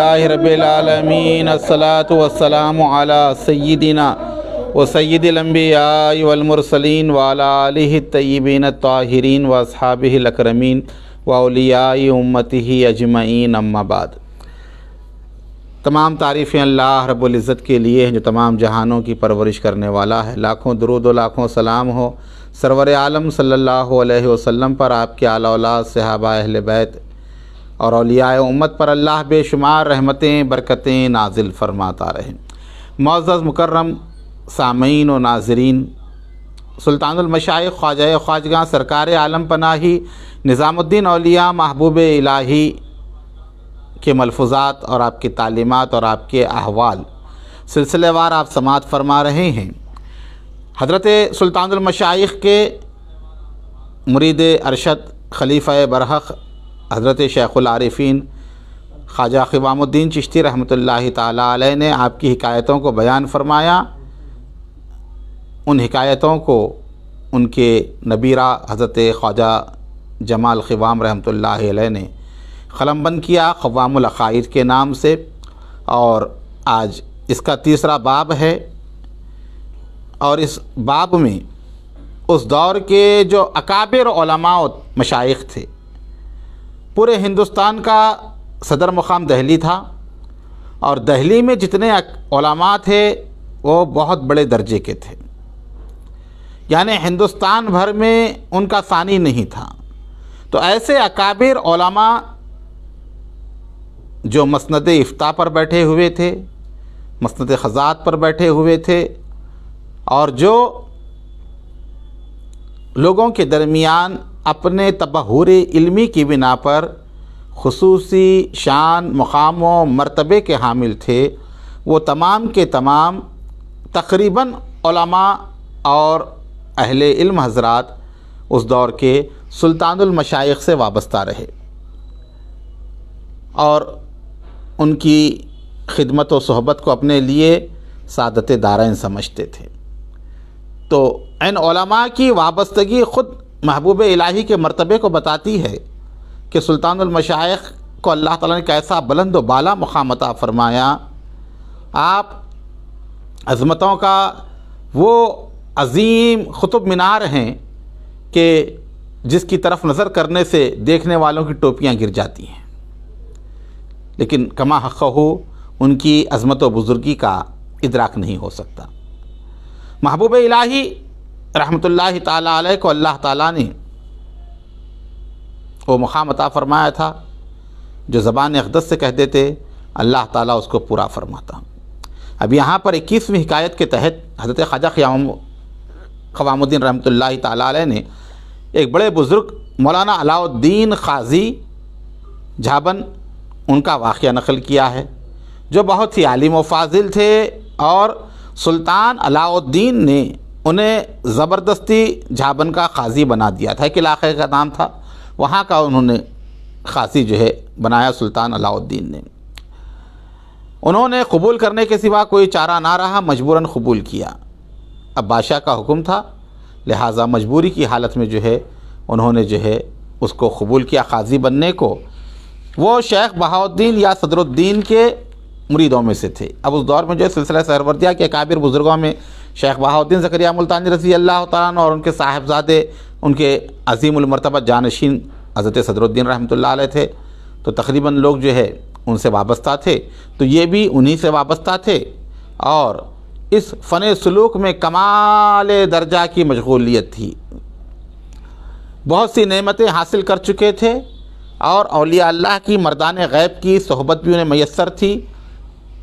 للہ رب العالمین الصلاۃ والسلام علی سیدنا و سید الانبیاء والمرسلین وعلی آلہ الطیبین الطاہرین و اصحابہ الاکرمین و اولیاء امتہ اجمعین، اما بعد۔ تمام تعریفیں اللہ رب العزت کے لیے ہیں جو تمام جہانوں کی پرورش کرنے والا ہے۔ لاکھوں درود و لاکھوں سلام ہو سرور عالم صلی اللہ علیہ وسلم پر، آپ کے اعلیٰ اولاد صحابہ اہل بیت اور اولیاء امت پر اللہ بے شمار رحمتیں برکتیں نازل فرماتا رہے۔ معزز مکرم سامعین و ناظرین، سلطان المشائخ خواجہ خواجگاں سرکار عالم پناہی نظام الدین اولیاء محبوب الہی کے ملفوظات اور آپ کی تعلیمات اور آپ کے احوال سلسلے وار آپ سماعت فرما رہے ہیں۔ حضرت سلطان المشائخ کے مرید ارشد خلیفہ برحق حضرت شیخ العارفین خواجہ قوام الدین چشتی رحمۃ اللہ تعالیٰ علیہ نے آپ کی حکایتوں کو بیان فرمایا۔ ان حکایتوں کو ان کے نبیرہ حضرت خواجہ جمال قوام رحمۃ اللہ علیہ نے قلم بند کیا قوام العقائد کے نام سے، اور آج اس کا تیسرا باب ہے۔ اور اس باب میں اس دور کے جو اکابر علماء و مشائخ تھے، پورے ہندوستان کا صدر مقام دہلی تھا، اور دہلی میں جتنے علماء تھے وہ بہت بڑے درجے کے تھے، یعنی ہندوستان بھر میں ان کا ثانی نہیں تھا۔ تو ایسے اکابر علماء جو مسند افتاء پر بیٹھے ہوئے تھے، مسند قضات پر بیٹھے ہوئے تھے، اور جو لوگوں کے درمیان اپنے تبحر علمی کی بنا پر خصوصی شان مقام و مرتبے کے حامل تھے، وہ تمام کے تمام تقریباً علماء اور اہل علم حضرات اس دور کے سلطان المشائخ سے وابستہ رہے، اور ان کی خدمت و صحبت کو اپنے لیے سعادت دارین سمجھتے تھے۔ تو ان علماء کی وابستگی خود محبوب الہی کے مرتبے کو بتاتی ہے کہ سلطان المشائخ کو اللہ تعالیٰ نے کیسا بلند و بالا مقام عطا فرمایا۔ آپ عظمتوں کا وہ عظیم قطب مینار ہیں کہ جس کی طرف نظر کرنے سے دیکھنے والوں کی ٹوپیاں گر جاتی ہیں، لیکن کما حقہ ان کی عظمت و بزرگی کا ادراک نہیں ہو سکتا۔ محبوب الہی رحمۃ اللہ تعالیٰ علیہ کو اللہ تعالیٰ نے وہ مقام عطا فرمایا تھا جو زبان اقدس سے کہہ دیتے اللہ تعالیٰ اس کو پورا فرماتا۔ اب یہاں پر 21ویں حکایت کے تحت حضرت خواجہ قوام الدین رحمۃ اللہ تعالیٰ علیہ نے ایک بڑے بزرگ مولانا علاء الدین قاضی جھابن ان کا واقعہ نقل کیا ہے، جو بہت ہی عالم و فاضل تھے، اور سلطان علاء الدین نے انہیں زبردستی جھابن کا قاضی بنا دیا تھا۔ ایک علاقے کا نام تھا، وہاں کا انہوں نے قاضی جو ہے بنایا سلطان علاء الدین نے۔ انہوں نے قبول کرنے کے سوا کوئی چارہ نہ رہا، مجبوراً قبول کیا۔ اب بادشاہ کا حکم تھا، لہٰذا مجبوری کی حالت میں جو ہے انہوں نے جو ہے اس کو قبول کیا قاضی بننے کو۔ وہ شیخ بہاؤالدین یا صدر الدین کے مریدوں میں سے تھے۔ اب اس دور میں جو ہے سلسلہ سہروردیہ کے اکابر بزرگوں میں شیخ بہاؤالدین زکریہ ملتانی رضی اللہ تعالیٰ عنہ اور ان کے صاحبزادے ان کے عظیم المرتبہ جانشین حضرت صدر الدین رحمۃ اللہ علیہ تھے، تو تقریباً لوگ جو ہے ان سے وابستہ تھے، تو یہ بھی انہی سے وابستہ تھے، اور اس فن سلوک میں کمال درجہ کی مشغولیت تھی۔ بہت سی نعمتیں حاصل کر چکے تھے، اور اولیاء اللہ کی مردان غیب کی صحبت بھی انہیں میسر تھی۔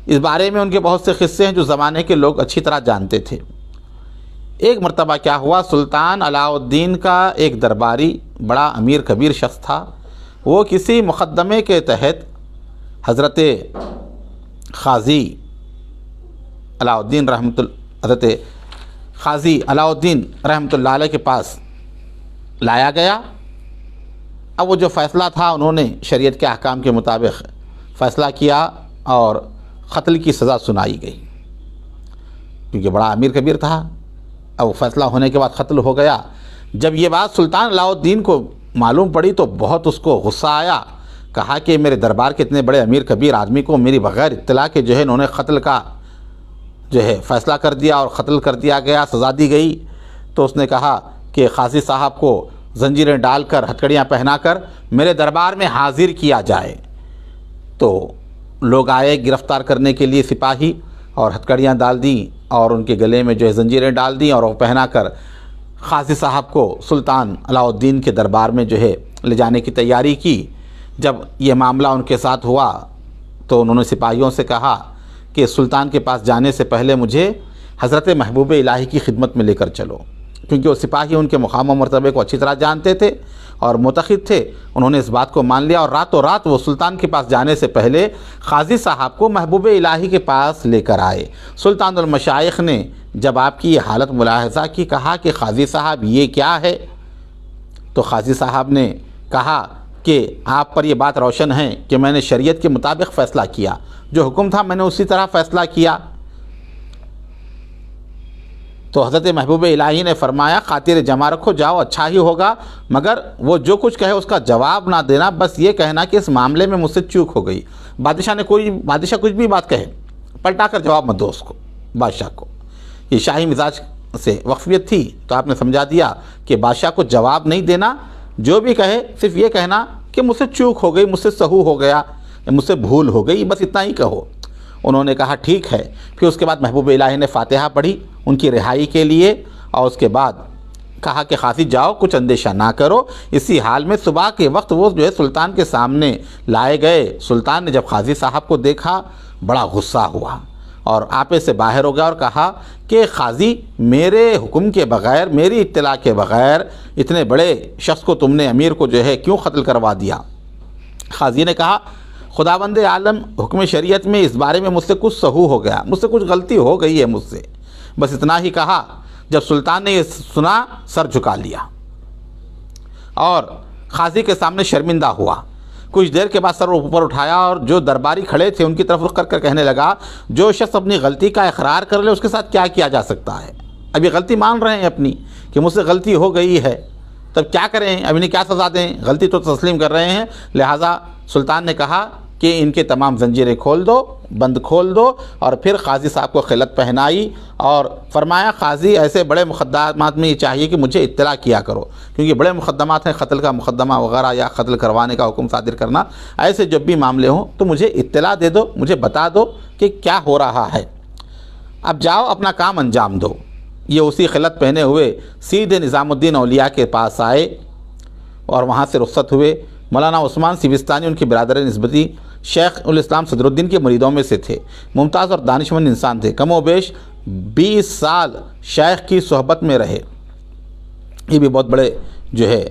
اس بارے میں ان کے بہت سے قصے ہیں جو زمانے کے لوگ اچھی طرح جانتے تھے۔ ایک مرتبہ کیا ہوا، سلطان علاء الدین کا ایک درباری بڑا امیر کبیر شخص تھا، وہ کسی مقدمے کے تحت حضرت قاضی علاء الدین رحمۃ اللہ علیہ کے پاس لایا گیا۔ اب وہ جو فیصلہ تھا انہوں نے شریعت کے احکام کے مطابق فیصلہ کیا، اور قتل کی سزا سنائی گئی، کیونکہ بڑا امیر کبیر تھا۔ اب فیصلہ ہونے کے بعد قتل ہو گیا۔ جب یہ بات سلطان علاء الدین کو معلوم پڑی تو بہت اس کو غصہ آیا، کہا کہ میرے دربار کے اتنے بڑے امیر کبیر آدمی کو میری بغیر اطلاع کے جو ہے انہوں نے قتل کا جو ہے فیصلہ کر دیا اور قتل کر دیا گیا، سزا دی گئی۔ تو اس نے کہا کہ قاضی صاحب کو زنجیریں ڈال کر ہتھکڑیاں پہنا کر میرے دربار میں حاضر کیا جائے۔ تو لوگ آئے گرفتار کرنے کے لیے، سپاہی، اور ہتھکڑیاں ڈال دیں اور ان کے گلے میں جو ہے زنجیریں ڈال دیں اور وہ پہنا کر قاضی صاحب کو سلطان علاء الدین کے دربار میں جو ہے لے جانے کی تیاری کی۔ جب یہ معاملہ ان کے ساتھ ہوا تو انہوں نے سپاہیوں سے کہا کہ سلطان کے پاس جانے سے پہلے مجھے حضرت محبوب الہی کی خدمت میں لے کر چلو، کیونکہ وہ سپاہی ان کے مقام و مرتبے کو اچھی طرح جانتے تھے اور متعقد تھے۔ انہوں نے اس بات کو مان لیا اور راتوں رات وہ سلطان کے پاس جانے سے پہلے قاضی صاحب کو محبوب الہی کے پاس لے کر آئے۔ سلطان المشائخ نے جب آپ کی یہ حالت ملاحظہ کی، کہا کہ قاضی صاحب یہ کیا ہے؟ تو قاضی صاحب نے کہا کہ آپ پر یہ بات روشن ہے کہ میں نے شریعت کے مطابق فیصلہ کیا، جو حکم تھا میں نے اسی طرح فیصلہ کیا۔ تو حضرت محبوب الہی نے فرمایا خاطر جمع رکھو، جاؤ، اچھا ہی ہوگا، مگر وہ جو کچھ کہے اس کا جواب نہ دینا، بس یہ کہنا کہ اس معاملے میں مجھ سے چوک ہو گئی۔ بادشاہ کچھ بھی بات کہے پلٹا کر جواب مت دو اس کو، بادشاہ کو۔ یہ شاہی مزاج سے وقفیت تھی، تو آپ نے سمجھا دیا کہ بادشاہ کو جواب نہیں دینا، جو بھی کہے صرف یہ کہنا کہ مجھ سے چوک ہو گئی، مجھ سے سہو ہو گیا، مجھ سے بھول ہو گئی، بس اتنا ہی کہو۔ انہوں نے کہا ٹھیک ہے۔ پھر اس کے بعد محبوب الہی نے فاتحہ پڑھی ان کی رہائی کے لیے، اور اس کے بعد کہا کہ قاضی جاؤ، کچھ اندیشہ نہ کرو۔ اسی حال میں صبح کے وقت وہ جو ہے سلطان کے سامنے لائے گئے۔ سلطان نے جب قاضی صاحب کو دیکھا بڑا غصہ ہوا اور آپے سے باہر ہو گیا اور کہا کہ قاضی، میرے حکم کے بغیر، میری اطلاع کے بغیر اتنے بڑے شخص کو تم نے، امیر کو جو ہے کیوں قتل کروا دیا؟ قاضی نے کہا خداوند عالم، حکم شریعت میں اس بارے میں مجھ سے کچھ سہو ہو گیا، مجھ سے کچھ غلطی ہو گئی ہے مجھ سے، بس اتنا ہی کہا۔ جب سلطان نے یہ سنا سر جھکا لیا اور قاضی کے سامنے شرمندہ ہوا۔ کچھ دیر کے بعد سر اوپر اٹھایا اور جو درباری کھڑے تھے ان کی طرف رخ کر کر کہنے لگا، جو شخص اپنی غلطی کا اقرار کر لے اس کے ساتھ کیا کیا جا سکتا ہے؟ اب یہ غلطی مان رہے ہیں اپنی کہ مجھ سے غلطی ہو گئی ہے، تب کیا کریں؟ اب انہیں کیا سزا دیں؟ غلطی تو تسلیم کر رہے ہیں۔ لہٰذا سلطان نے کہا کہ ان کے تمام زنجیریں کھول دو، بند کھول دو، اور پھر قاضی صاحب کو خلعت پہنائی اور فرمایا قاضی ایسے بڑے مقدمات میں یہ چاہیے کہ مجھے اطلاع کیا کرو، کیونکہ بڑے مقدمات ہیں، قتل کا مقدمہ وغیرہ یا قتل کروانے کا حکم صادر کرنا، ایسے جب بھی معاملے ہوں تو مجھے اطلاع دے دو، مجھے بتا دو کہ کیا ہو رہا ہے، اب جاؤ اپنا کام انجام دو۔ یہ اسی خلعت پہنے ہوئے سیدھے نظام الدین اولیاء کے پاس آئے اور وہاں سے رخصت ہوئے۔ مولانا عثمان سیوستانی ان کی برادر نسبتی شیخ الاسلام صدر الدین کے مریدوں میں سے تھے، ممتاز اور دانشمند انسان تھے، کم و بیش 20 سال شیخ کی صحبت میں رہے۔ یہ بھی بہت بڑے جو ہے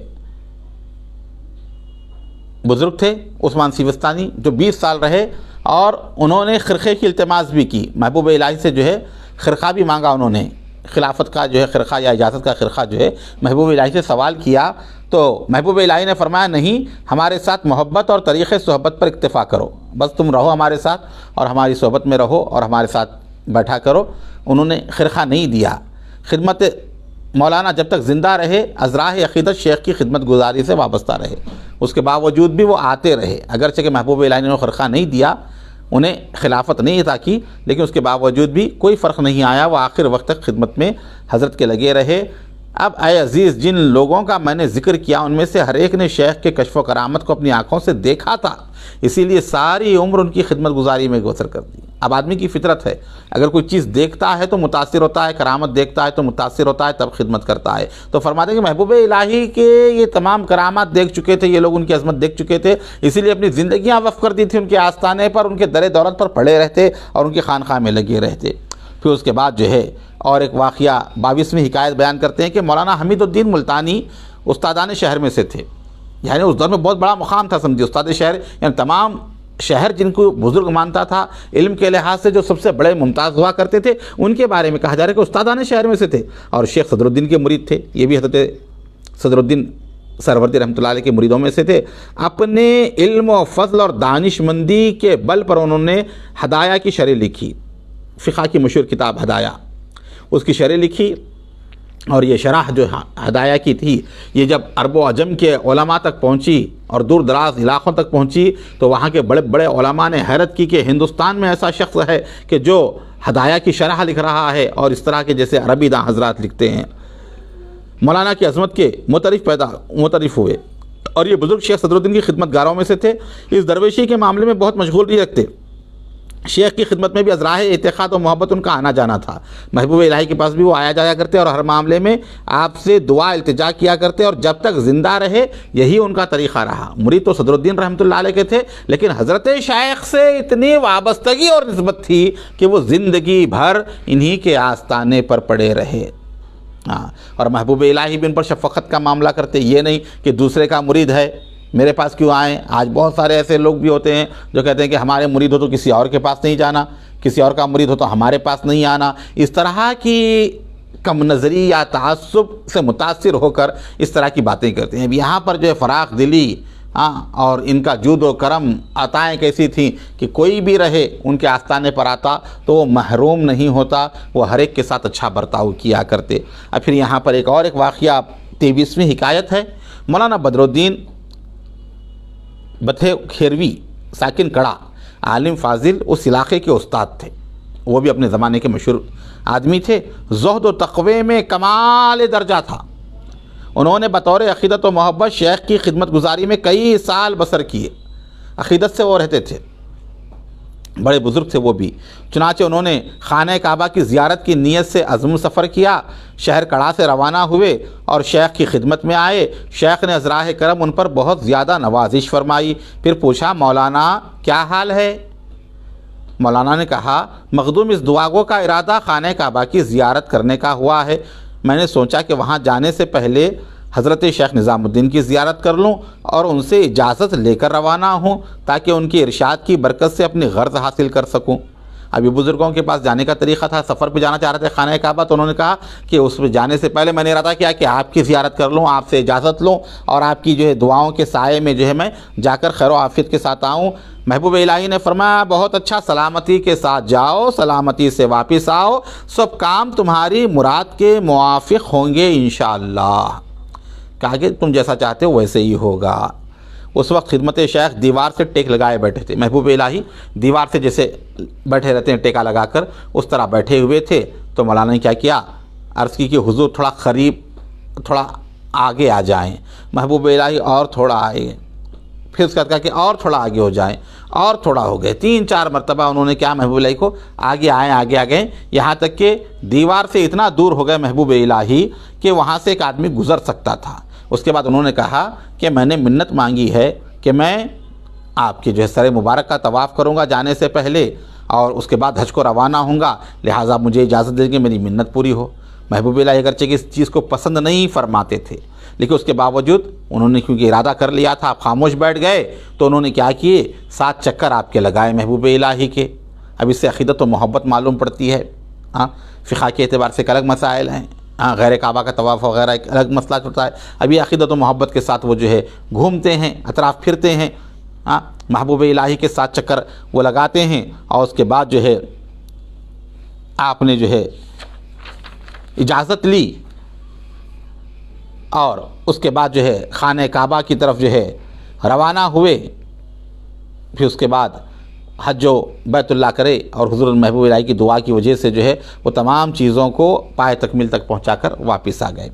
بزرگ تھے عثمان سیوستانی، جو 20 سال رہے اور انہوں نے خرقے کی التماس بھی کی، محبوب الہی سے جو ہے خرقہ بھی مانگا، انہوں نے خلافت کا جو ہے خرقہ یا اجازت کا خرقہ جو ہے محبوب الہی سے سوال کیا، تو محبوب الہی نے فرمایا نہیں، ہمارے ساتھ محبت اور طریقے صحبت پر اکتفا کرو، بس تم رہو ہمارے ساتھ اور ہماری صحبت میں رہو اور ہمارے ساتھ بیٹھا کرو۔ انہوں نے خرقہ نہیں دیا۔ خدمت مولانا جب تک زندہ رہے ازراہ عقیدت شیخ کی خدمت گزاری سے وابستہ رہے، اس کے باوجود بھی وہ آتے رہے، اگرچہ کہ محبوب الہی نے خرقہ نہیں دیا، انہیں خلافت نہیں عطا کی، لیکن اس کے باوجود بھی کوئی فرق نہیں آیا، وہ آخر وقت تک خدمت میں حضرت کے لگے رہے۔ اب اے عزیز، جن لوگوں کا میں نے ذکر کیا ان میں سے ہر ایک نے شیخ کے کشف و کرامت کو اپنی آنکھوں سے دیکھا تھا، اسی لیے ساری عمر ان کی خدمت گزاری میں گزر کر دی۔ اب آدمی کی فطرت ہے، اگر کوئی چیز دیکھتا ہے تو متاثر ہوتا ہے، کرامت دیکھتا ہے تو متاثر ہوتا ہے، تب خدمت کرتا ہے۔ تو فرماتے ہیں کہ محبوب الہی کے یہ تمام کرامات دیکھ چکے تھے، یہ لوگ ان کی عظمت دیکھ چکے تھے، اسی لیے اپنی زندگیاں وقف کر دی تھی ان کے آستانے پر، ان کے در دولت پر پڑے رہتے اور ان کی خانقاہ میں لگے رہتے۔ پھر اس کے بعد جو ہے اور ایک واقعہ 22ویں حکایت بیان کرتے ہیں کہ مولانا حمید الدین ملتانی استادان شہر میں سے تھے، یعنی اس دور میں بہت بڑا مقام تھا، سمجھے استاد شہر، یعنی تمام شہر جن کو بزرگ مانتا تھا، علم کے لحاظ سے جو سب سے بڑے ممتاز ہوا کرتے تھے، ان کے بارے میں کہا جا رہا ہے کہ استادان شہر میں سے تھے اور شیخ صدر الدین کے مرید تھے، یہ بھی حضرت صدر الدین سہروردی رحمۃ اللہ علیہ کے مریدوں میں سے تھے۔ اپنے علم و فضل اور دانش مندی کے بل پر انہوں نے ہدایہ کی شرح لکھی، فقہ کی مشہور کتاب ہدایہ، اس کی شرح لکھی، اور یہ شرح جو ہدایہ کی تھی یہ جب عرب و عجم کے علماء تک پہنچی اور دور دراز علاقوں تک پہنچی تو وہاں کے بڑے بڑے علماء نے حیرت کی کہ ہندوستان میں ایسا شخص ہے کہ جو ہدایہ کی شرح لکھ رہا ہے اور اس طرح کے جیسے عربی داں حضرات لکھتے ہیں۔ مولانا کی عظمت کے متعارف ہوئے، اور یہ بزرگ شیخ صدر الدین کی خدمت گاروں میں سے تھے۔ اس درویشی کے معاملے میں بہت مشغول بھی رکھتے، شیخ کی خدمت میں بھی ازراہ اعتقاد و محبت ان کا آنا جانا تھا۔ محبوب الہی کے پاس بھی وہ آیا جایا کرتے اور ہر معاملے میں آپ سے دعا التجا کیا کرتے، اور جب تک زندہ رہے یہی ان کا طریقہ رہا۔ مرید تو صدر الدین رحمۃ اللہ علیہ کے تھے، لیکن حضرت شیخ سے اتنی وابستگی اور نسبت تھی کہ وہ زندگی بھر انہی کے آستانے پر پڑے رہے۔ اور محبوب الہی بھی ان پر شفقت کا معاملہ کرتے، یہ نہیں کہ دوسرے کا مرید ہے میرے پاس کیوں آئیں۔ آج بہت سارے ایسے لوگ بھی ہوتے ہیں جو کہتے ہیں کہ ہمارے مرید ہو تو کسی اور کے پاس نہیں جانا، کسی اور کا مرید ہو تو ہمارے پاس نہیں آنا۔ اس طرح کی کم نظری یا تعصب سے متاثر ہو کر اس طرح کی باتیں کرتے ہیں۔ اب یہاں پر جو ہے فراخ دلی اور ان کا جود و کرم، عطائیں کیسی تھیں کہ کوئی بھی رہے ان کے آستانے پر آتا تو وہ محروم نہیں ہوتا، وہ ہر ایک کے ساتھ اچھا برتاؤ کیا کرتے۔ اب پھر یہاں پر ایک واقعہ 23ویں حکایت ہے۔ مولانا بدر الدین بتھے کھیروی ساکن کڑا، عالم فاضل، اس علاقے کے استاد تھے، وہ بھی اپنے زمانے کے مشہور آدمی تھے۔ زہد و تقوی میں کمال درجہ تھا۔ انہوں نے بطور عقیدت و محبت شیخ کی خدمت گزاری میں کئی سال بسر کیے، عقیدت سے وہ رہتے تھے، بڑے بزرگ تھے وہ بھی۔ چنانچہ انہوں نے خانہ کعبہ کی زیارت کی نیت سے عزم سفر کیا، شہر کڑا سے روانہ ہوئے اور شیخ کی خدمت میں آئے۔ شیخ نے ازراہ کرم ان پر بہت زیادہ نوازش فرمائی۔ پھر پوچھا، مولانا کیا حال ہے؟ مولانا نے کہا، مخدوم اس دعاگو کا ارادہ خانہ کعبہ کی زیارت کرنے کا ہوا ہے۔ میں نے سوچا کہ وہاں جانے سے پہلے حضرت شیخ نظام الدین کی زیارت کر لوں اور ان سے اجازت لے کر روانہ ہوں تاکہ ان کی ارشاد کی برکت سے اپنی غرض حاصل کر سکوں۔ ابھی بزرگوں کے پاس جانے کا طریقہ تھا، سفر پہ جانا چاہ رہے تھے خانہ کعبہ، تو انہوں نے کہا کہ اس پہ جانے سے پہلے میں نے ارادہ کیا کہ آپ کی زیارت کر لوں، آپ سے اجازت لوں اور آپ کی جو ہے دعاؤں کے سائے میں جو ہے میں جا کر خیر و عافیت کے ساتھ آؤں۔ محبوب الہی نے فرمایا، بہت اچھا، سلامتی کے ساتھ جاؤ، سلامتی سے واپس آؤ، سب کام تمہاری مراد کے موافق ہوں گے انشاءاللہ۔ کہا کہ تم جیسا چاہتے ہو ویسے ہی ہوگا۔ اس وقت خدمت شیخ دیوار سے ٹیک لگائے بیٹھے تھے۔ محبوب الہی دیوار سے جیسے بیٹھے رہتے ہیں ٹیکا لگا کر، اس طرح بیٹھے ہوئے تھے۔ تو مولانا نے کیا عرض کی کہ حضور تھوڑا قریب، تھوڑا آگے آ جائیں۔ محبوب الہی اور تھوڑا آئے، پھر اس کا کہا کہ اور تھوڑا آگے ہو جائیں، اور تھوڑا ہو گئے، 3-4 مرتبہ انہوں نے کیا محبوب الہی کو آگے آئیں، آگے آگئے، یہاں تک کہ دیوار سے اتنا دور ہو گئے محبوب الہی کہ وہاں سے ایک آدمی گزر سکتا تھا۔ اس کے بعد انہوں نے کہا کہ میں نے منت مانگی ہے کہ میں آپ کے جو ہے سر مبارک کا طواف کروں گا جانے سے پہلے، اور اس کے بعد حج کو روانہ ہوں گا، لہٰذا مجھے اجازت دیں کہ میری منت پوری ہو۔ محبوب الہی اگرچہ کہ اس چیز کو پسند نہیں فرماتے تھے، لیکن اس کے باوجود انہوں نے کیونکہ ارادہ کر لیا تھا، آپ خاموش بیٹھ گئے، تو انہوں نے کیا کیے، 7 چکر آپ کے لگائے محبوب الہی کے۔ اب اس سے عقیدت و محبت معلوم پڑتی ہے۔ فقہ کے اعتبار سے ایک الگ مسائل ہیں، غیر کعبہ کا طواف وغیرہ ایک الگ مسئلہ ہوتا ہے۔ ابھی عقیدت و محبت کے ساتھ وہ جو ہے گھومتے ہیں، اطراف پھرتے ہیں، محبوب الہی کے 7 چکر وہ لگاتے ہیں، اور اس کے بعد جو ہے آپ نے جو ہے اجازت لی، اور اس کے بعد جو ہے خانہ کعبہ کی طرف جو ہے روانہ ہوئے۔ پھر اس کے بعد حج و بیت اللہ کرے، اور حضور محبوب الہی کی دعا کی وجہ سے جو ہے وہ تمام چیزوں کو پائے تکمیل تک پہنچا کر واپس آ گئے۔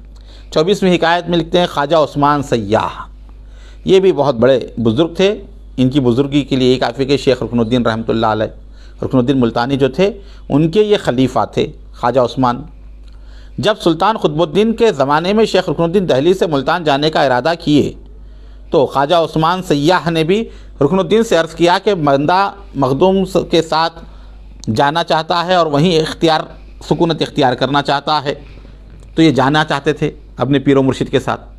24ویں حکایت میں لکھتے ہیں، خواجہ عثمان سیاح، یہ بھی بہت بڑے بزرگ تھے۔ ان کی بزرگی کے لیے یہ کافی کہ شیخ رکن الدین رحمۃ اللہ علیہ، رکن الدین ملتانی جو تھے ان کے یہ خلیفہ تھے خواجہ عثمان۔ جب سلطان قطب الدین کے زمانے میں شیخ رکن الدین دہلی سے ملتان جانے کا ارادہ کیے تو خواجہ عثمان سیاح نے بھی رکن الدین سے عرض کیا کہ بندہ مخدوم کے ساتھ جانا چاہتا ہے اور وہیں سکونت اختیار کرنا چاہتا ہے۔ تو یہ جانا چاہتے تھے اپنے پیر و مرشد کے ساتھ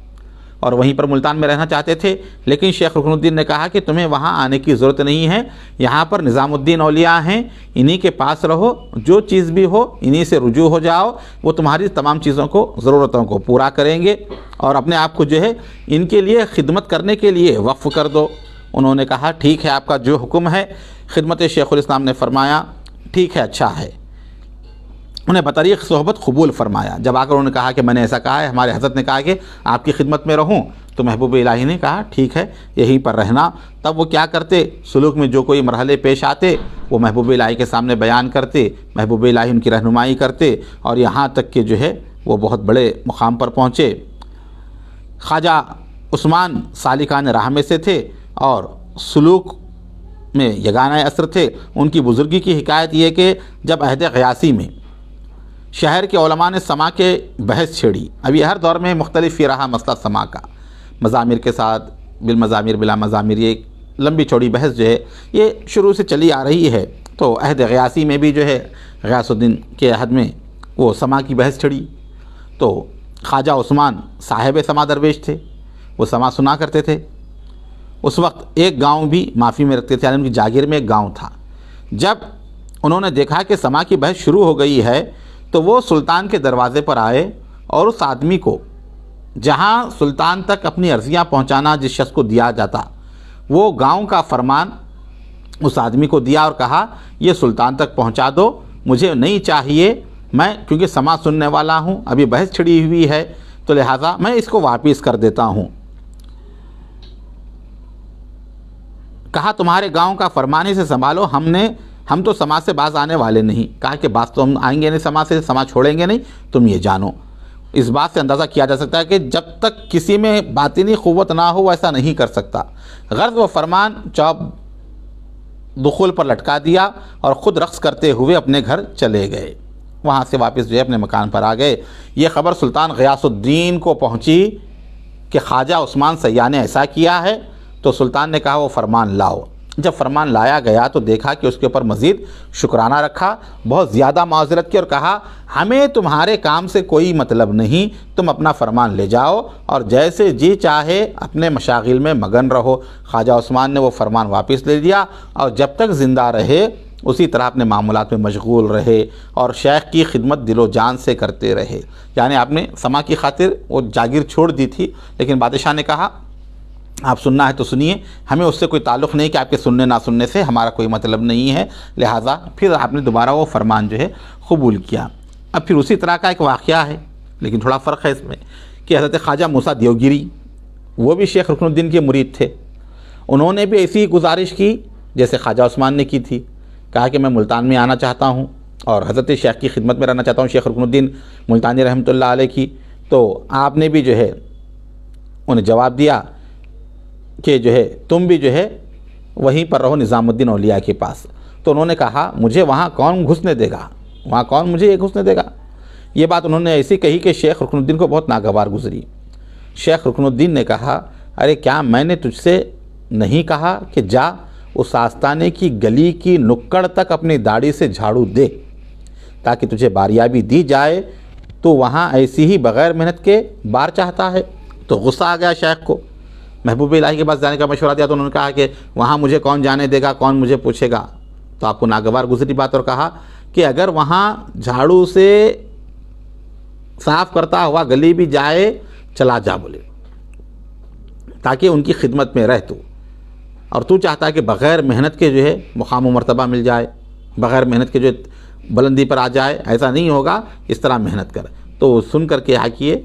اور وہیں پر ملتان میں رہنا چاہتے تھے، لیکن شیخ رکن الدین نے کہا کہ تمہیں وہاں آنے کی ضرورت نہیں ہے، یہاں پر نظام الدین اولیاء ہیں، انہی کے پاس رہو، جو چیز بھی ہو انہی سے رجوع ہو جاؤ، وہ تمہاری تمام چیزوں کو، ضرورتوں کو پورا کریں گے، اور اپنے آپ کو جو ہے ان کے لیے خدمت کرنے کے لیے وقف کر دو۔ انہوں نے کہا ٹھیک ہے، آپ کا جو حکم ہے۔ خدمت شیخ الاسلام نے فرمایا ٹھیک ہے، اچھا ہے۔ انہیں بطریق صحبت قبول فرمایا۔ جب آ کر انہوں نے کہا کہ میں نے ایسا کہا ہے، ہمارے حضرت نے کہا کہ آپ کی خدمت میں رہوں، تو محبوب الہی نے کہا ٹھیک ہے یہیں پر رہنا۔ تب وہ کیا کرتے، سلوک میں جو کوئی مرحلے پیش آتے وہ محبوب الہی کے سامنے بیان کرتے، محبوب الہی ان کی رہنمائی کرتے، اور یہاں تک کہ جو ہے وہ بہت بڑے مقام پر پہنچے۔ خواجہ عثمان سالکان راہ میں سے تھے اور سلوک میں یگانہ اثر تھے۔ ان کی بزرگی کی حکایت یہ کہ جب عہد غیاثی میں شہر کے علماء نے سما کے بحث چھیڑی، اب یہ ہر دور میں مختلف ہی رہا مسئلہ سما کا، مضامیر کے ساتھ بالمضامیر بلا مضامیر، یہ ایک لمبی چوڑی بحث جو ہے یہ شروع سے چلی آ رہی ہے۔ تو عہد غیاثی میں بھی جو ہے غیاث الدین کے عہد میں وہ سما کی بحث چھڑی، تو خواجہ عثمان صاحب سما درویش تھے، وہ سما سنا کرتے تھے۔ اس وقت ایک گاؤں بھی معافی میں رکھتے تھے، یعنی ان کی جاگیر میں ایک گاؤں تھا۔ جب انہوں نے دیکھا کہ سما کی بحث شروع ہو گئی ہے تو وہ سلطان کے دروازے پر آئے اور اس آدمی کو جہاں سلطان تک اپنی عرضیاں پہنچانا جس شخص کو دیا جاتا، وہ گاؤں کا فرمان اس آدمی کو دیا اور کہا یہ سلطان تک پہنچا دو، مجھے نہیں چاہیے، میں کیونکہ سما سننے والا ہوں، ابھی بحث چھڑی ہوئی ہے تو لہٰذا میں اس کو واپس کر دیتا ہوں۔ کہا تمہارے گاؤں کا فرمان ہی سے سنبھالو، ہم تو سما سے باز آنے والے نہیں۔ کہا کہ باز تو ہم آئیں گے نہیں سما سے، سما چھوڑیں گے نہیں، تم یہ جانو۔ اس بات سے اندازہ کیا جا سکتا ہے کہ جب تک کسی میں باطنی قوت نہ ہو وہ ایسا نہیں کر سکتا۔ غرض و فرمان چوب دخول پر لٹکا دیا اور خود رقص کرتے ہوئے اپنے گھر چلے گئے، وہاں سے واپس جو ہے اپنے مکان پر آ گئے۔ یہ خبر سلطان غیاث الدین کو پہنچی کہ خواجہ عثمان سیاح نے ایسا کیا ہے، تو سلطان نے کہا وہ فرمان لاؤ۔ جب فرمان لایا گیا تو دیکھا کہ اس کے اوپر مزید شکرانہ رکھا، بہت زیادہ معذرت کی اور کہا ہمیں تمہارے کام سے کوئی مطلب نہیں، تم اپنا فرمان لے جاؤ اور جیسے جی چاہے اپنے مشاغل میں مگن رہو۔ خواجہ عثمان نے وہ فرمان واپس لے لیا اور جب تک زندہ رہے اسی طرح اپنے معاملات میں مشغول رہے اور شیخ کی خدمت دل و جان سے کرتے رہے۔ یعنی آپ نے سما کی خاطر وہ جاگیر چھوڑ دی تھی، لیکن بادشاہ نے کہا آپ سننا ہے تو سنیے، ہمیں اس سے کوئی تعلق نہیں کہ آپ کے سننے نہ سننے سے ہمارا کوئی مطلب نہیں ہے، لہٰذا پھر آپ نے دوبارہ وہ فرمان جو ہے قبول کیا۔ اب پھر اسی طرح کا ایک واقعہ ہے، لیکن تھوڑا فرق ہے اس میں کہ حضرت خواجہ موسیٰ دیوگیری وہ بھی شیخ رکن الدین کے مرید تھے۔ انہوں نے بھی ایسی گزارش کی جیسے خواجہ عثمان نے کی تھی، کہا کہ میں ملتان میں آنا چاہتا ہوں اور حضرت شیخ کی خدمت میں رہنا چاہتا ہوں، شیخ رکن الدین ملتانی رحمۃ اللہ علیہ کی۔ تو آپ نے بھی جو ہے انہیں جواب دیا کہ جو ہے تم بھی جو ہے وہیں پر رہو نظام الدین اولیاء کے پاس۔ تو انہوں نے کہا مجھے وہاں کون گھسنے دے گا، وہاں کون مجھے یہ گھسنے دے گا۔ یہ بات انہوں نے ایسی کہی کہ شیخ رکن الدین کو بہت ناگوار گزری۔ شیخ رکن الدین نے کہا ارے کیا میں نے تجھ سے نہیں کہا کہ جا اس آستانے کی گلی کی نکڑ تک اپنی داڑھی سے جھاڑو دے تاکہ تجھے باریابی دی جائے، تو وہاں ایسی ہی بغیر محنت کے بار چاہتا ہے۔ تو غصہ آ گیا شیخ کو، محبوب الہی کے پاس جانے کا مشورہ دیا تو انہوں نے کہا کہ وہاں مجھے کون جانے دے گا، کون مجھے پوچھے گا۔ تو آپ کو ناگوار گزری بات اور کہا کہ اگر وہاں جھاڑو سے صاف کرتا ہوا گلی بھی جائے چلا جا بولے، تاکہ ان کی خدمت میں رہ تو، اور تو چاہتا ہے کہ بغیر محنت کے جو ہے مقام و مرتبہ مل جائے، بغیر محنت کے جو بلندی پر آ جائے، ایسا نہیں ہوگا، اس طرح محنت کر۔ تو سن کر کے کیے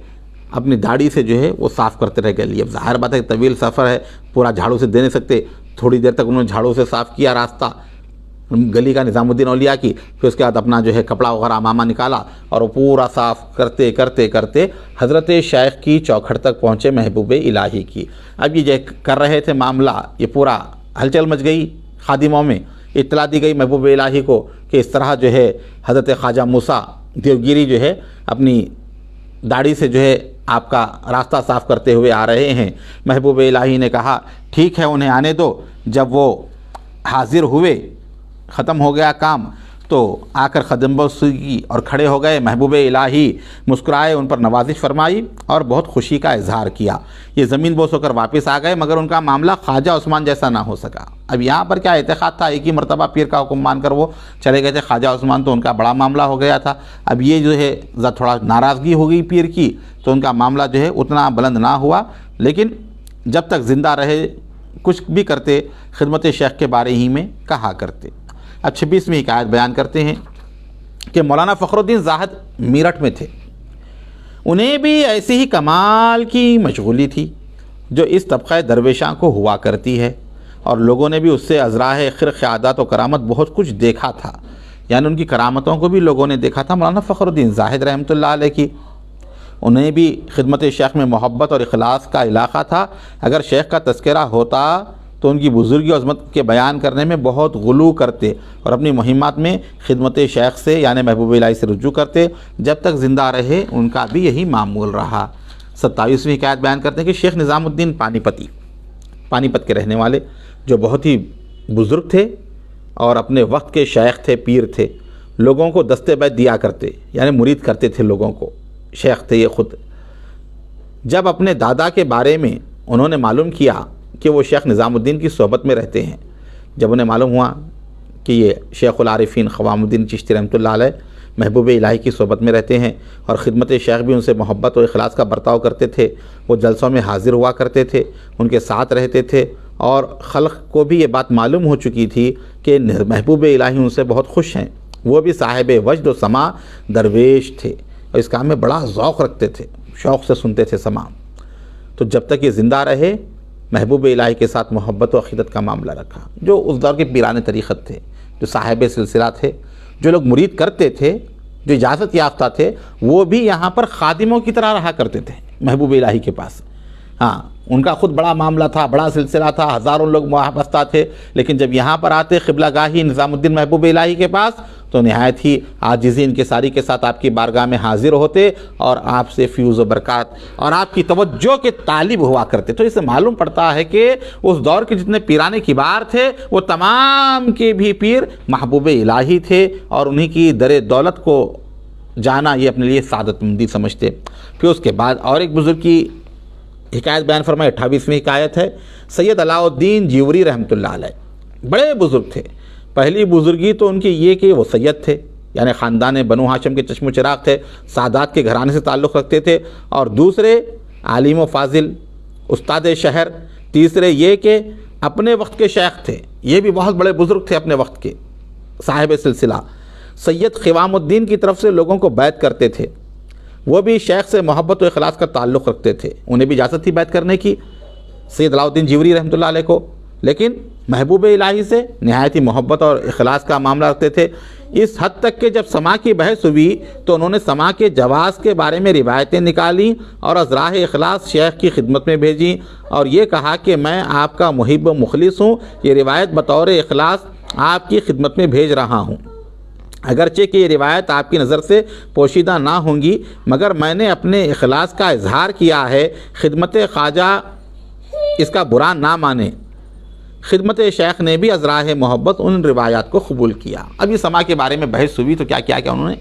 اپنی داڑھی سے جو ہے وہ صاف کرتے رہ گئے۔ اب ظاہر بات ہے کہ طویل سفر ہے، پورا جھاڑو سے دے نہیں سکتے، تھوڑی دیر تک انہوں نے جھاڑو سے صاف کیا راستہ گلی کا نظام الدین اولیاء کی، پھر اس کے بعد اپنا جو ہے کپڑا وغیرہ امامہ نکالا اور وہ پورا صاف کرتے کرتے کرتے حضرت شیخ کی چوکھٹ تک پہنچے محبوب الہی کی۔ اب یہ جو کر رہے تھے معاملہ، یہ پورا ہلچل مچ گئی خادموں میں، اطلاع دی گئی محبوب الہی کو کہ اس طرح جو ہے حضرت خواجہ موسیٰ دیوگیری جو ہے اپنی داڑھی سے جو ہے آپ کا راستہ صاف کرتے ہوئے آ رہے ہیں۔ محبوب الہی نے کہا ٹھیک ہے انہیں آنے دو۔ جب وہ حاضر ہوئے، ختم ہو گیا کام، تو آ کر قدم بوسی کی اور کھڑے ہو گئے۔ محبوب الہی مسکرائے، ان پر نوازش فرمائی اور بہت خوشی کا اظہار کیا۔ یہ زمین بوس ہو کر واپس آ گئے، مگر ان کا معاملہ خواجہ عثمان جیسا نہ ہو سکا۔ اب یہاں پر کیا اعتقاد تھا، ایک ہی مرتبہ پیر کا حکم مان کر وہ چلے گئے تھے، خواجہ عثمان تو ان کا بڑا معاملہ ہو گیا تھا۔ اب یہ جو ہے تھوڑا ناراضگی ہو گئی پیر کی، تو ان کا معاملہ جو ہے اتنا بلند نہ ہوا، لیکن جب تک زندہ رہے کچھ بھی کرتے خدمت شیخ کے بارے ہی میں کہا کرتے۔ اب 26ویں حکایت بیان کرتے ہیں کہ مولانا فخر الدین زاہد میرٹھ میں تھے، انہیں بھی ایسی ہی کمال کی مشغولی تھی۔ جو اس طبقہ درویشاں کو ہوا کرتی ہے، اور لوگوں نے بھی اس سے ازراہ خرق عادات و کرامت بہت کچھ دیکھا تھا، یعنی ان کی کرامتوں کو بھی لوگوں نے دیکھا تھا۔ مولانا فخر الدین زاہد رحمۃ اللہ علیہ کی، انہیں بھی خدمت شیخ میں محبت اور اخلاص کا علاقہ تھا۔ اگر شیخ کا تذکرہ ہوتا تو ان کی بزرگی اور عظمت کے بیان کرنے میں بہت غلو کرتے اور اپنی مہمات میں خدمت شیخ سے یعنی محبوب الہی سے رجوع کرتے۔ جب تک زندہ رہے ان کا بھی یہی معمول رہا۔ 27ویں حکایت بیان کرتے ہیں کہ شیخ نظام الدین پانی پت کے رہنے والے، جو بہت ہی بزرگ تھے اور اپنے وقت کے شیخ تھے، پیر تھے، لوگوں کو دستے بیت دیا کرتے، یعنی مرید کرتے تھے لوگوں کو، شیخ تھے یہ خود۔ جب اپنے دادا کے بارے میں انہوں نے معلوم کیا کہ وہ شیخ نظام الدین کی صحبت میں رہتے ہیں، جب انہیں معلوم ہوا کہ یہ شیخ العارفین قوام الدین چشتی رحمۃ اللہ علیہ محبوب الہی کی صحبت میں رہتے ہیں اور خدمت شیخ بھی ان سے محبت و اخلاص کا برتاؤ کرتے تھے، وہ جلسوں میں حاضر ہوا کرتے تھے، ان کے ساتھ رہتے تھے، اور خلق کو بھی یہ بات معلوم ہو چکی تھی کہ محبوب الہی ان سے بہت خوش ہیں۔ وہ بھی صاحب وجد و سماع درویش تھے اور اس کام میں بڑا ذوق رکھتے تھے، شوق سے سنتے تھے سماع۔ تو جب تک یہ زندہ رہے محبوب الہی کے ساتھ محبت و عقیدت کا معاملہ رکھا۔ جو اس دور کے پیران طریقت تھے، جو صاحب سلسلہ تھے، جو لوگ مرید کرتے تھے، جو اجازت یافتہ تھے، وہ بھی یہاں پر خادموں کی طرح رہا کرتے تھے محبوب الہی کے پاس۔ ہاں، ان کا خود بڑا معاملہ تھا، بڑا سلسلہ تھا، ہزاروں لوگ وابستہ تھے، لیکن جب یہاں پر آتے قبلہ گاہی نظام الدین محبوب الہی کے پاس تو نہایت ہی عاجزی انکساری کے ساتھ آپ کی بارگاہ میں حاضر ہوتے اور آپ سے فیوز و برکات اور آپ کی توجہ کے طالب ہوا کرتے۔ تو اس سے معلوم پڑتا ہے کہ اس دور کے جتنے پیرانے کبار تھے وہ تمام کے بھی پیر محبوب الہی تھے اور انہی کی در دولت کو جانا یہ اپنے لیے سعادت مندی سمجھتے۔ پھر اس کے بعد اور ایک بزرگ کی حکایت بیان فرمائے، 28ویں حکایت ہے۔ سید علاء الدین جیوری رحمۃ اللہ علیہ بڑے بزرگ تھے۔ پہلی بزرگی تو ان کی یہ کہ وہ سید تھے، یعنی خاندان بنو ہاشم کے چشم و چراغ تھے، سادات کے گھرانے سے تعلق رکھتے تھے، اور دوسرے عالم و فاضل، استاد شہر، تیسرے یہ کہ اپنے وقت کے شیخ تھے، یہ بھی بہت بڑے بزرگ تھے اپنے وقت کے، صاحب سلسلہ۔ سید قوام الدین کی طرف سے لوگوں کو بیعت کرتے تھے، وہ بھی شیخ سے محبت و اخلاص کا تعلق رکھتے تھے، انہیں بھی اجازت تھی بیعت کرنے کی سید علاء الدین جیوری رحمۃ اللہ علیہ کو، لیکن محبوب الہی سے نہایت ہی محبت اور اخلاص کا معاملہ رکھتے تھے۔ اس حد تک کہ جب سماع کی بحث ہوئی تو انہوں نے سماع کے جواز کے بارے میں روایتیں نکالیں اور از راہ اخلاص شیخ کی خدمت میں بھیجیں اور یہ کہا کہ میں آپ کا محب و مخلص ہوں، یہ روایت بطور اخلاص آپ کی خدمت میں بھیج رہا ہوں۔ اگرچہ کہ یہ روایت آپ کی نظر سے پوشیدہ نہ ہوں گی، مگر میں نے اپنے اخلاص کا اظہار کیا ہے، خدمت خواجہ اس کا برا نہ مانے۔ خدمت شیخ نے بھی از راہ محبت ان روایات کو قبول کیا۔ اب یہ سماع کے بارے میں بحث ہوئی تو کیا کیا کہ انہوں نے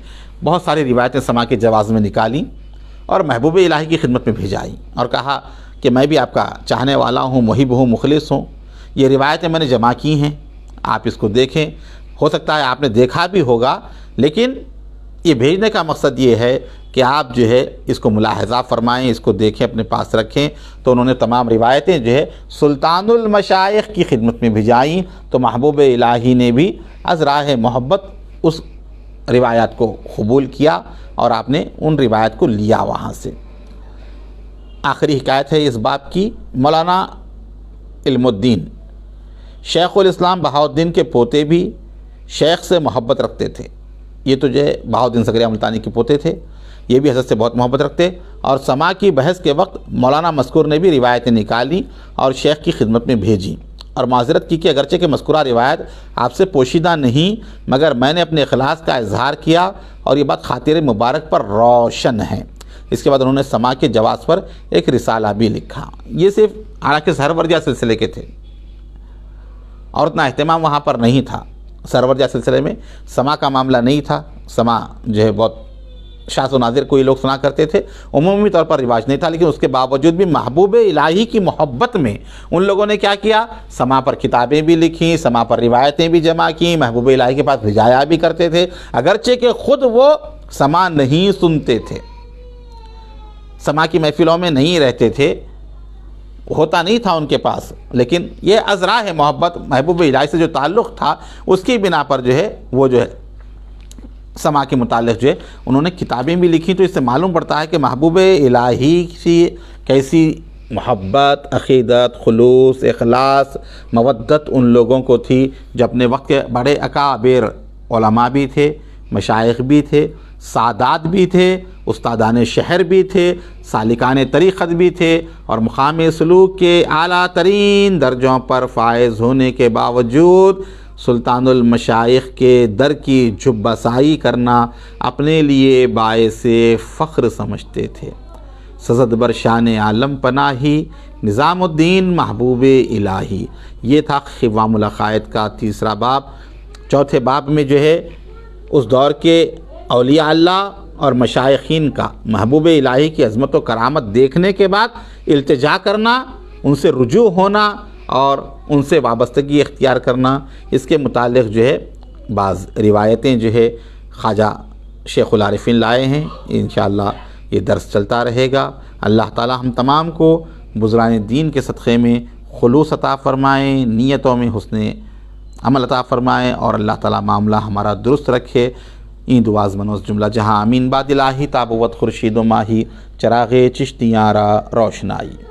بہت ساری روایتیں سماع کے جواز میں نکالیں اور محبوب الہی کی خدمت میں بھیجائیں اور کہا کہ میں بھی آپ کا چاہنے والا ہوں، محب ہوں، مخلص ہوں، یہ روایتیں میں نے جمع کی ہیں، آپ اس کو دیکھیں۔ ہو سکتا ہے آپ نے دیکھا بھی ہوگا، لیکن یہ بھیجنے کا مقصد یہ ہے کہ آپ جو ہے اس کو ملاحظہ فرمائیں، اس کو دیکھیں، اپنے پاس رکھیں۔ تو انہوں نے تمام روایتیں جو ہے سلطان المشائخ کی خدمت میں بھیجائیں، تو محبوب الہی نے بھی از راہ محبت اس روایات کو قبول کیا اور آپ نے ان روایت کو لیا وہاں سے۔ آخری حکایت ہے اس باب کی۔ مولانا علم الدین شیخ الاسلام بہاؤالدین کے پوتے بھی شیخ سے محبت رکھتے تھے۔ یہ تو جو ہے بہاؤالدین زکریا ملتانی کے پوتے تھے، یہ بھی حضرت سے بہت محبت رکھتے، اور سماع کی بحث کے وقت مولانا مذکور نے بھی روایتیں نکالیں اور شیخ کی خدمت میں بھیجیں اور معذرت کی کہ اگرچہ کہ مذکورہ روایت آپ سے پوشیدہ نہیں، مگر میں نے اپنے اخلاص کا اظہار کیا اور یہ بات خاطر مبارک پر روشن ہے۔ اس کے بعد انہوں نے سماع کے جواز پر ایک رسالہ بھی لکھا۔ یہ صرف حالانکہ سرورجہ سلسلے کے تھے اور اتنا اہتمام وہاں پر نہیں تھا، سرورجہ سلسلے میں سماع کا معاملہ نہیں تھا، سماع جو ہے بہت شاذ و نادر کوئی لوگ سنا کرتے تھے، عمومی طور پر رواج نہیں تھا، لیکن اس کے باوجود بھی محبوب الہی کی محبت میں ان لوگوں نے کیا کیا، سماع پر کتابیں بھی لکھیں، سماع پر روایتیں بھی جمع کیں، محبوب الہی کے پاس بھجایا بھی کرتے تھے، اگرچہ کہ خود وہ سماع نہیں سنتے تھے، سماع کی محفلوں میں نہیں رہتے تھے، ہوتا نہیں تھا ان کے پاس، لیکن یہ از راہ محبت محبوب الہی سے جو تعلق تھا اس کی بنا پر جو ہے وہ جو ہے سماع کے متعلق جو ہے انہوں نے کتابیں بھی لکھی۔ تو اس سے معلوم پڑتا ہے کہ محبوب الہی کی کیسی محبت، عقیدت، خلوص، اخلاص، مودت ان لوگوں کو تھی جو اپنے وقت کے بڑے اکابر علماء بھی تھے، مشائخ بھی تھے، سادات بھی تھے، استادان شہر بھی تھے، سالکان طریقت بھی تھے، اور مقام سلوک کے اعلیٰ ترین درجوں پر فائز ہونے کے باوجود سلطان المشائخ کے در کی جھب بسائی کرنا اپنے لیے باعث فخر سمجھتے تھے۔ سزد بر شان عالم پناہی، نظام الدین محبوب الہی۔ یہ تھا قوام العقائد کا تیسرا باب۔ چوتھے باب میں جو ہے اس دور کے اولیاء اللہ اور مشائخین کا محبوب الہی کی عظمت و کرامت دیکھنے کے بعد التجا کرنا، ان سے رجوع ہونا اور ان سے وابستگی اختیار کرنا، اس کے متعلق جو ہے بعض روایتیں جو ہے خواجہ شیخ العارفین لائے ہیں۔ انشاءاللہ یہ درس چلتا رہے گا۔ اللہ تعالی ہم تمام کو بزرگان دین کے صدقے میں خلوص عطا فرمائیں، نیتوں میں حسن عمل عطا فرمائیں، اور اللہ تعالی معاملہ ہمارا درست رکھے۔ این دعاز منوز جملہ جہاں امین باد الہی، تابوت خورشید و ماہی، چراغ چشتیاں را روشنائی۔